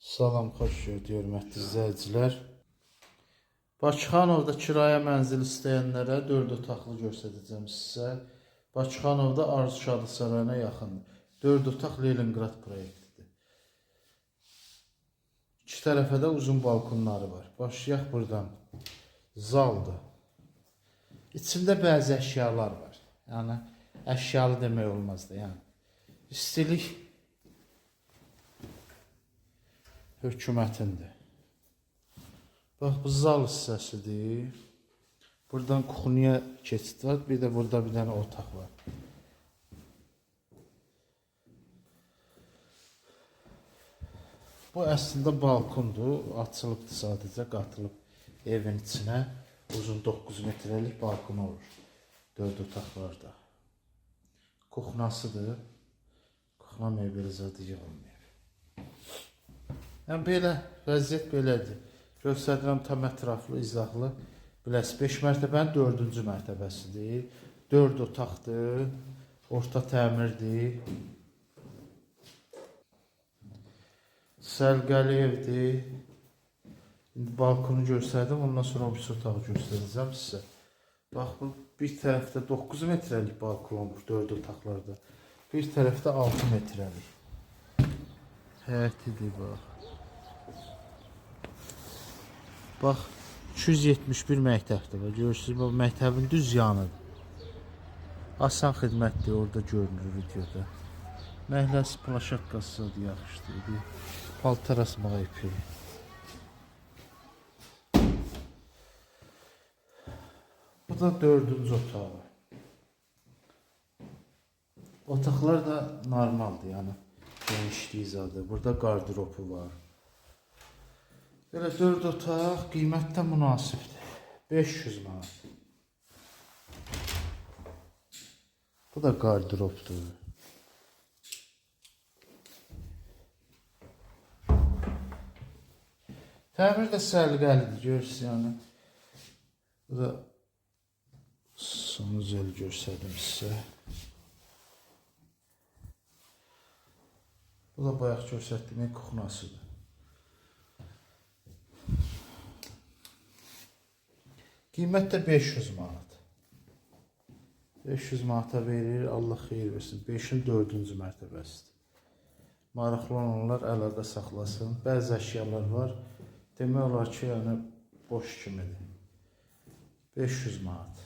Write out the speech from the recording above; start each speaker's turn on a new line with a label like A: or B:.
A: Salam, xoş gördük, hörmətli izləyicilər. Bakıxanovda kirayə mənzil istəyənlərə 4 otaqlı göstərəcəm sizə. Bakıxanovda Arzu Şadlıq sarayına yaxındır. 4 otaq Leningrad proyektidir. İki tərəfə də uzun balkonları var. Başlayaq buradan. Zaldır. İçində bəzi əşyalar var. Yəni əşyalı demək olmaz da, yəni. İstilik hökumətindir. Bax, bu zal hissəsidir. Buradan kuxunya keçid var. Bir də burada bir dənə otaq var. Bu əslində balkondur. Açılıbdır sadəcə, qatılıb evin içinə. Uzun 9 metrlik balkon olur. 4 otaqlarda. Kuxnasıdır. Kuxna mebeli zadı yığılmayıb. Yəni belə, vəziyyət belədir. Göstərirəm tam ətraflı, izahlı. Biləs 5 mərtəbənin 4-cü mərtəbəsidir. 4 otaqdır. Orta təmirdir. Sərgəli evdir. İndi balkonu göstərdim, ondan sonra o bir otağı göstərəcəm sizə. Bax, bu bir tərəfdə 9 metrəlik balkon olur 4 otaqlarda. Bir tərəfdə 6 metrəlik. Həyətidir, bax. Bax, 271 məktəbdir. Görürsünüz, bu məktəbin düz yanıdır. Asan xidmətdir, orada görünür videoda. Məhləsi plaşakkası da yaxşıdır. Paltar asmağa ipi. Bu da 4-cü otağı. Otaqlar da normaldır, yəni genişliyi zadı. Burada qardıropu var. Belə 4 otaq qiymətdə münasibdir. 500 manat. Bu da qardıropdur. Təmir də səliqəlidir, görürsünüz, yəni. Bu da son üzəli göstərdim sizə. Bu da bayaq göstərdiyim kuxnasıdır. Qiymət də 500 manat. 500 manata verir, Allah xeyir versin. 5-in 4-cü mərtəbəsidir. Maraqlı olanlar əlaqə saxlasın. Bəzi əşyalar var. Demək olar ki, yəni boş kimidir. 500 manat.